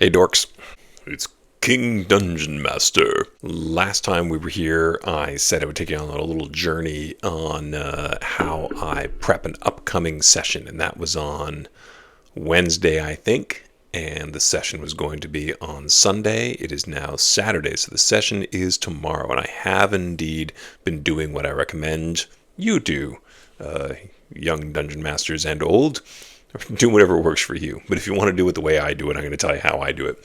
Hey dorks, it's King Dungeon Master. Last time we were here, I said I would take you on a little journey on how I prep an upcoming session, and that was on Wednesday, I think, and the session was going to be on Sunday. It is now Saturday, so the session is tomorrow, and I have indeed been doing what I recommend you do, young dungeon masters and old. Do whatever works for you. But if you want to do it the way I do it, I'm going to tell you how I do it.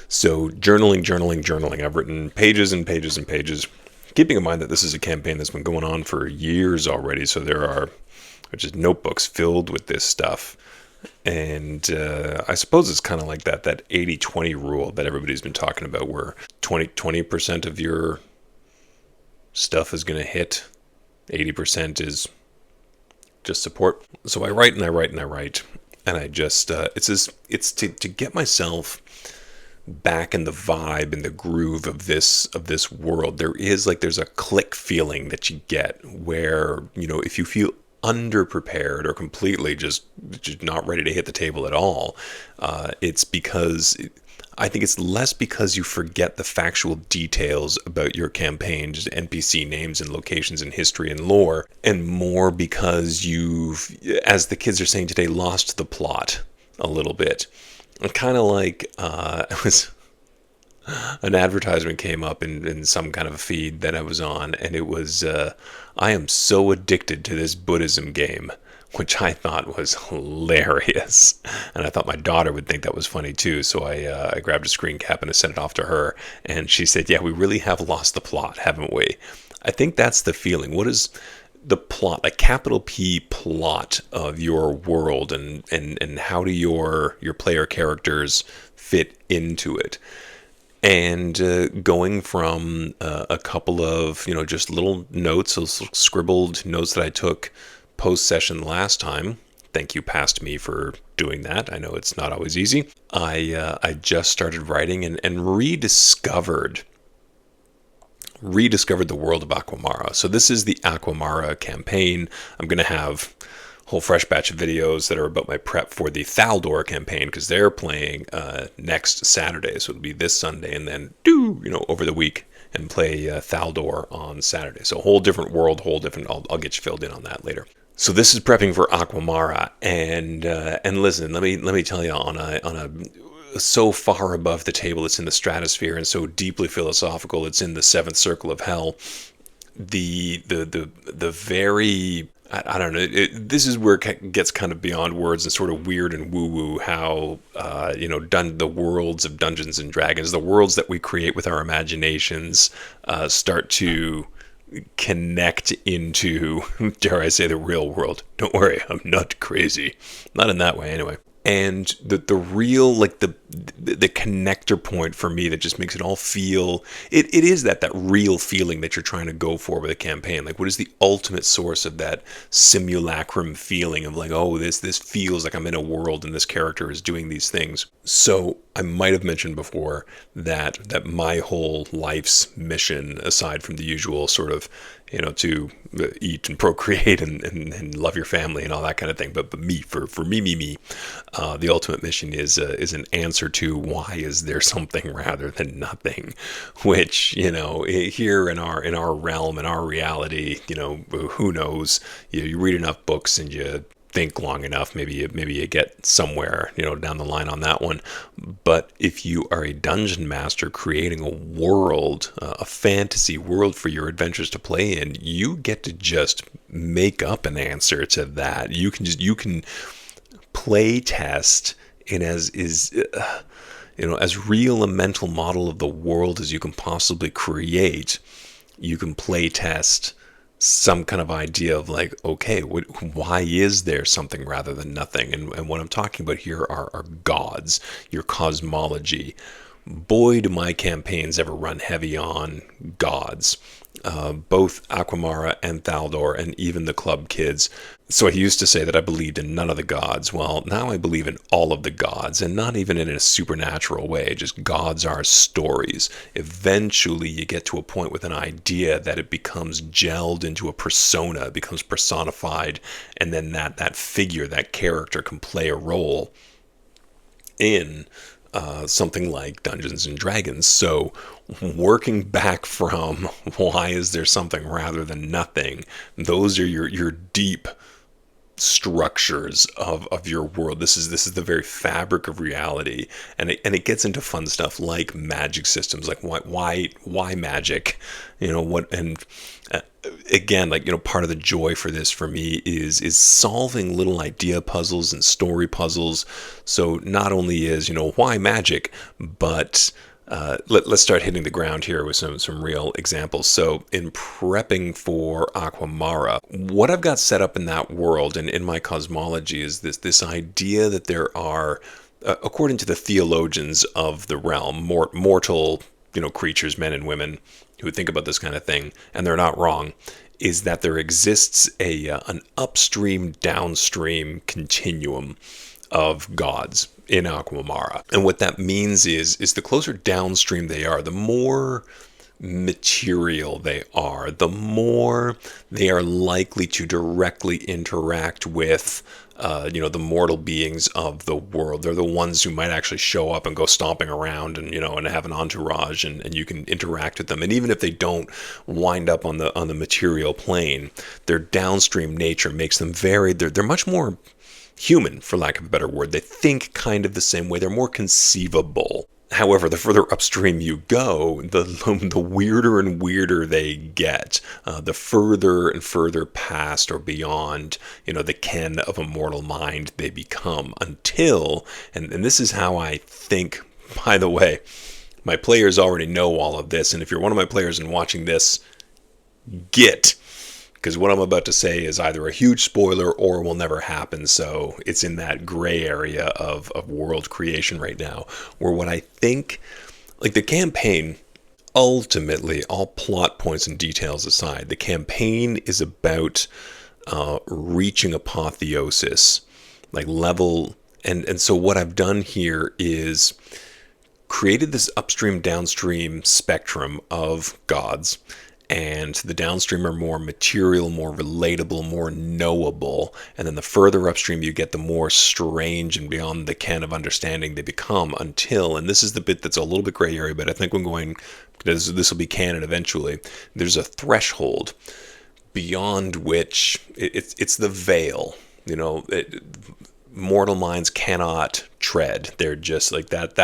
So journaling. I've written pages and pages and pages, keeping in mind that this is a campaign that's been going on for years already. So there are just notebooks filled with this stuff. And I suppose it's kind of like that 80-20 rule that everybody's been talking about, where 20% of your stuff is going to hit, 80% is just support. So I write, and I just it's to get myself back in the vibe and the groove of this world. There's a click feeling that you get where, if you feel underprepared or completely just not ready to hit the table at all, it's because I think it's less because you forget the factual details about your campaign, just NPC names and locations and history and lore, and more because you've, as the kids are saying today, lost the plot a little bit. Kind of like it was an advertisement came up in some kind of a feed that I was on, and it was, I am so addicted to this Buddhism game, which I thought was hilarious. And I thought my daughter would think that was funny too. So I grabbed a screen cap and I sent it off to her. And she said, yeah, we really have lost the plot, haven't we? I think that's the feeling. What is the plot, a capital P plot of your world, and how do your player characters fit into it? And going from a couple of, just little notes, those scribbled notes that I took post-session last time. Thank you, past me, for doing that. I know it's not always easy. I just started writing and rediscovered the world of Aquamara. So this is the Aquamara campaign. I'm going to have a whole fresh batch of videos that are about my prep for the Thaldor campaign, because they're playing next Saturday. So it'll be this Sunday, and then over the week, and play Thaldor on Saturday. So a whole different world, I'll get you filled in on that later. So this is prepping for Aquamara, and listen, let me tell you, on a so far above the table, it's in the stratosphere, and so deeply philosophical, it's in the seventh circle of hell. The very, I don't know, this is where it gets kind of beyond words and sort of weird and woo-woo, how, the worlds of Dungeons and Dragons, the worlds that we create with our imaginations, start to connect into, dare I say, the real world. Don't worry, I'm not crazy. Not in that way, anyway. And the real, like, the connector point for me that just makes it all feel, it is that real feeling that you're trying to go for with a campaign. Like, what is the ultimate source of that simulacrum feeling of, like, oh, this feels like I'm in a world and this character is doing these things. So I might have mentioned before that my whole life's mission, aside from the usual sort of, to eat and procreate and love your family and all that kind of thing, but me, for me, the ultimate mission is an answer to why is there something rather than nothing, which, here in our realm, in our reality, who knows? You read enough books and you think long enough, maybe you get somewhere, down the line on that one. But if you are a dungeon master creating a world, a fantasy world for your adventures to play in, you get to just make up an answer to that. You can play test in as real a mental model of the world as you can possibly create. You can play test some kind of idea of, like, okay, why is there something rather than nothing? And what I'm talking about here are gods, your cosmology. Boy, do my campaigns ever run heavy on gods. Both Aquamara and Thaldor, and even the club kids. So I used to say that I believed in none of the gods. Well, now I believe in all of the gods, and not even in a supernatural way. Just gods are stories. Eventually, you get to a point with an idea that it becomes gelled into a persona, it becomes personified, and then that figure, that character, can play a role in something like Dungeons and Dragons. So, working back from why is there something rather than nothing, those are your deep structures of your world. This is the very fabric of reality, and it gets into fun stuff like magic systems, like why magic, what and again, like, part of the joy for this for me is solving little idea puzzles and story puzzles. So not only is, why magic, but let's start hitting the ground here with some real examples. So in prepping for Aquamara, what I've got set up in that world and in my cosmology is this idea that there are, according to the theologians of the realm, mortal creatures, men and women who think about this kind of thing, and they're not wrong, is that there exists an upstream downstream continuum of gods in Aquamara. And what that means is the closer downstream they are, the more material they are, the more they are likely to directly interact with the mortal beings of the world. They're the ones who might actually show up and go stomping around and and have an entourage, and you can interact with them. And even if they don't wind up on the material plane, their downstream nature makes them they're much more human, for lack of a better word. They think kind of the same way. They're more conceivable. However, the further upstream you go, the weirder and weirder they get. The further and further past or beyond, the ken of a mortal mind they become, until, and this is how I think, by the way, my players already know all of this, and if you're one of my players and watching this, because what I'm about to say is either a huge spoiler or will never happen. So it's in that gray area of world creation right now, where what I think, like the campaign, ultimately, all plot points and details aside, the campaign is about reaching apotheosis, like level. And so what I've done here is created this upstream downstream spectrum of gods, and the downstream are more material, more relatable, more knowable, and then the further upstream you get, the more strange and beyond the ken of understanding they become, until, and this is the bit that's a little bit gray area, but I think this will be canon eventually, there's a threshold beyond which it's the veil, mortal minds cannot tread. They're just like that.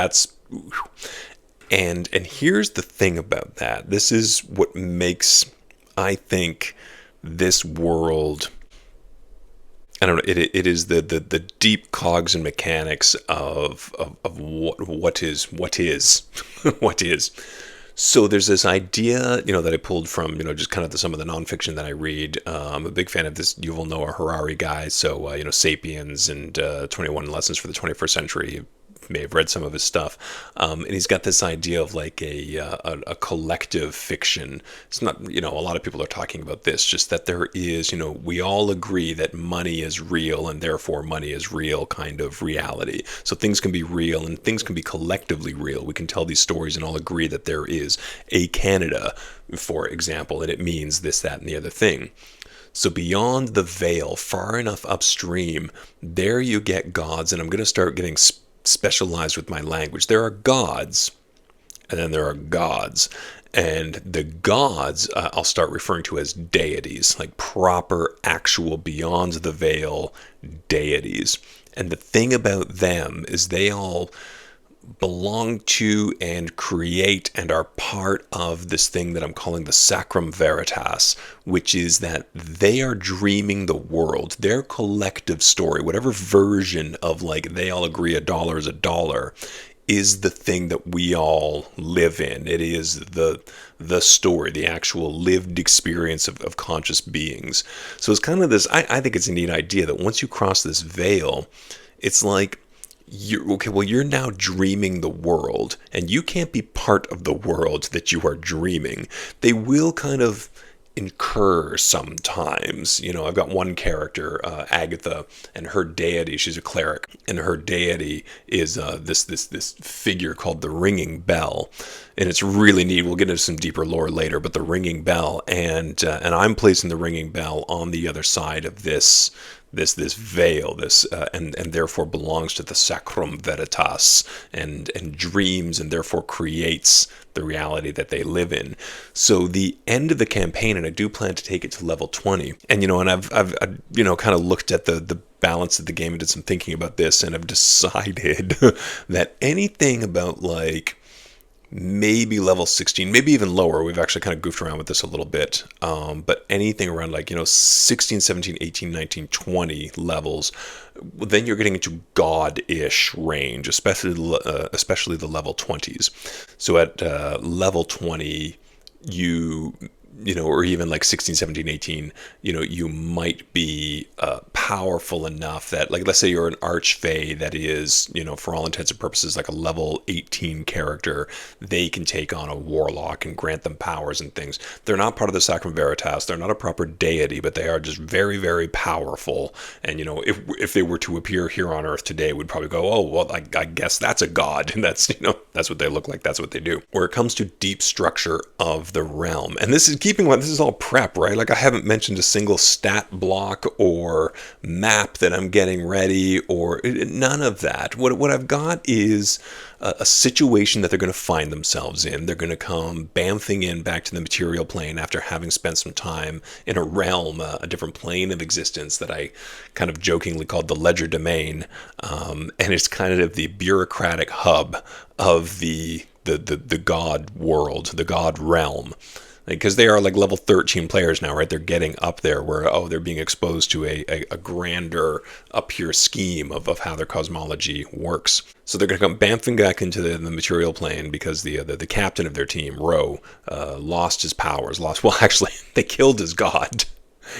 And here's the thing about that. This is what makes, I think, this world, I don't know, it is the deep cogs and mechanics of what is what is. So there's this idea, that I pulled from, just kind of some of the nonfiction that I read. I'm a big fan of this Yuval Noah Harari guy. So, Sapiens and 21 Lessons for the 21st Century. May have read some of his stuff, and he's got this idea of like a collective fiction. It's not, a lot of people are talking about this, just that there is, we all agree that money is real, and therefore money is real kind of reality. So things can be real and things can be collectively real. We can tell these stories and all agree that there is a Canada, for example, and it means this, that, and the other thing. So beyond the veil, far enough upstream, there you get gods, and I'm going to start getting specialized with my language. There are gods, and then there are gods. And the gods, I'll start referring to as deities, like proper, actual, beyond the veil deities. And the thing about them is they all belong to and create and are part of this thing that I'm calling the Sacrum Veritas, which is that they are dreaming the world, their collective story, whatever version of like they all agree a dollar is a dollar, is the thing that we all live in. It is the story, the actual lived experience of conscious beings. So it's kind of this, I think it's a neat idea that once you cross this veil, it's like, you're now dreaming the world, and you can't be part of the world that you are dreaming. They will kind of incur sometimes. I've got one character, Agatha, and her deity, she's a cleric, and her deity is this figure called the Ringing Bell. And it's really neat. We'll get into some deeper lore later, but the Ringing Bell, and I'm placing the Ringing Bell on the other side of this this veil, this and therefore belongs to the sacrum veritas, and dreams, and therefore creates the reality that they live in. So the end of the campaign, and I do plan to take it to level 20. And and I've kind of looked at the balance of the game and did some thinking about this, and I've decided that anything about like maybe level 16, maybe even lower. We've actually kind of goofed around with this a little bit. But anything around like, 16, 17, 18, 19, 20 levels, then you're getting into God-ish range, especially the level 20s. So at level 20, or even like 16, 17, 18, you might be powerful enough that, like, let's say you're an archfey that is, for all intents and purposes, like a level 18 character. They can take on a warlock and grant them powers and things. They're not part of the Sacrum Veritas. They're not a proper deity, but they are just very, very powerful. And, if they were to appear here on Earth today, we'd probably go, oh, well, I guess that's a god. And that's, that's what they look like. That's what they do. Where it comes to deep structure of the realm, and this is all prep, right? Like, I haven't mentioned a single stat block or map that I'm getting ready, or none of that. What I've got is a situation that they're going to find themselves in. They're going to come bamfing in back to the material plane after having spent some time in a realm, a different plane of existence that I kind of jokingly called the Ledger Domain, and it's kind of the bureaucratic hub of the god world, the god realm. Because they are like level 13 players now, right? They're getting up there where, they're being exposed to a grander, a pure scheme of how their cosmology works. So they're going to come bamfing back into the material plane because the captain of their team, Ro, lost his powers. Well, actually, they killed his god.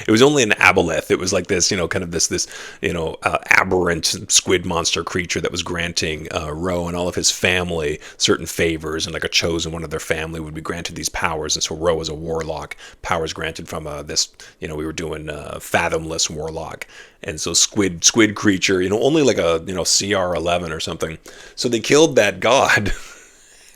It was only an aboleth. It was like this, kind of this aberrant squid monster creature that was granting Ro and all of his family certain favors, and like a chosen one of their family would be granted these powers. And so Ro was a warlock, powers granted from this, we were doing fathomless warlock. And so squid creature, only like a, CR 11 or something. So they killed that god.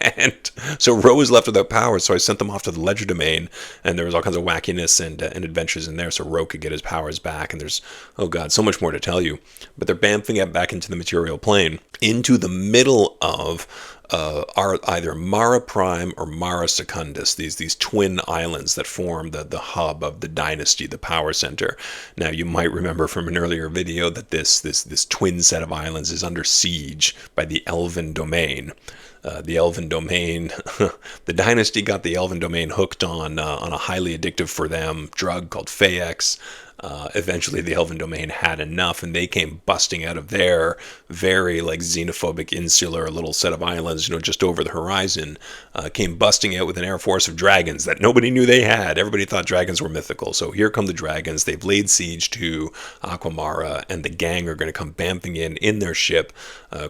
And so Ro was left without powers, so I sent them off to the Ledger Domain, and there was all kinds of wackiness and adventures in there, so Ro could get his powers back, and there's, oh god, so much more to tell you. But they're bamfing it back into the material plane, into the middle of are either Mara Prime or Mara Secundus, these twin islands that form the hub of the dynasty, the power center. Now, you might remember from an earlier video that this twin set of islands is under siege by the Elven Domain. The Elven Domain, the dynasty got the Elven Domain hooked on a highly addictive for them drug called Phaex. Eventually the Elven Domain had enough, and they came busting out of their very like xenophobic insular little set of islands, just over the horizon, came busting out with an air force of dragons that nobody knew they had. Everybody thought dragons were mythical. So here come the dragons. They've laid siege to Aquamara, and the gang are going to come bamfing in their ship,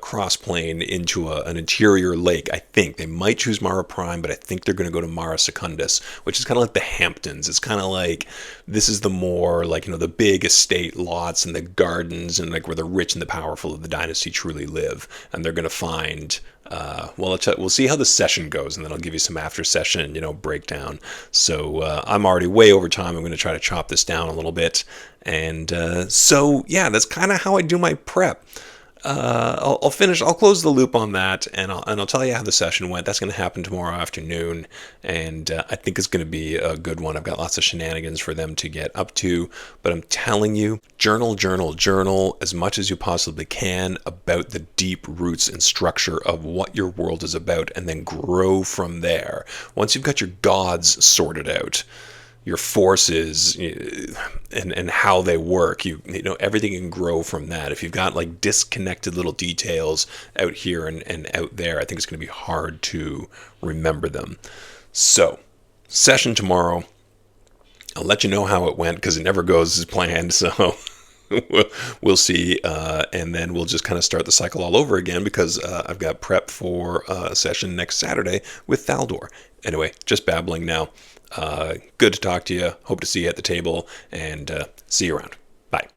cross-plane into an interior lake. I think they might choose Mara Prime, but I think they're going to go to Mara Secundus, which is kind of like the Hamptons. It's kind of like, this is the more like, the big estate lots and the gardens, and like where the rich and the powerful of the dynasty truly live. And they're going to find, we'll see how the session goes, and then I'll give you some after session, breakdown. So I'm already way over time. I'm going to try to chop this down a little bit. And so, yeah, that's kind of how I do my prep. I'll close the loop on that, and I'll tell you how the session went. That's going to happen tomorrow afternoon, and I think it's going to be a good one. I've got lots of shenanigans for them to get up to, but I'm telling you, journal as much as you possibly can about the deep roots and structure of what your world is about, and then grow from there. Once you've got your gods sorted out, your forces and how they work, everything can grow from that. If you've got like disconnected little details out here and out there, I think it's going to be hard to remember them. So, session tomorrow. I'll let you know how it went, because it never goes as planned. So we'll see, and then we'll just kind of start the cycle all over again, because I've got prep for a session next Saturday with Thaldor. Anyway, just babbling now. Good to talk to you. Hope to see you at the table, and see you around. Bye.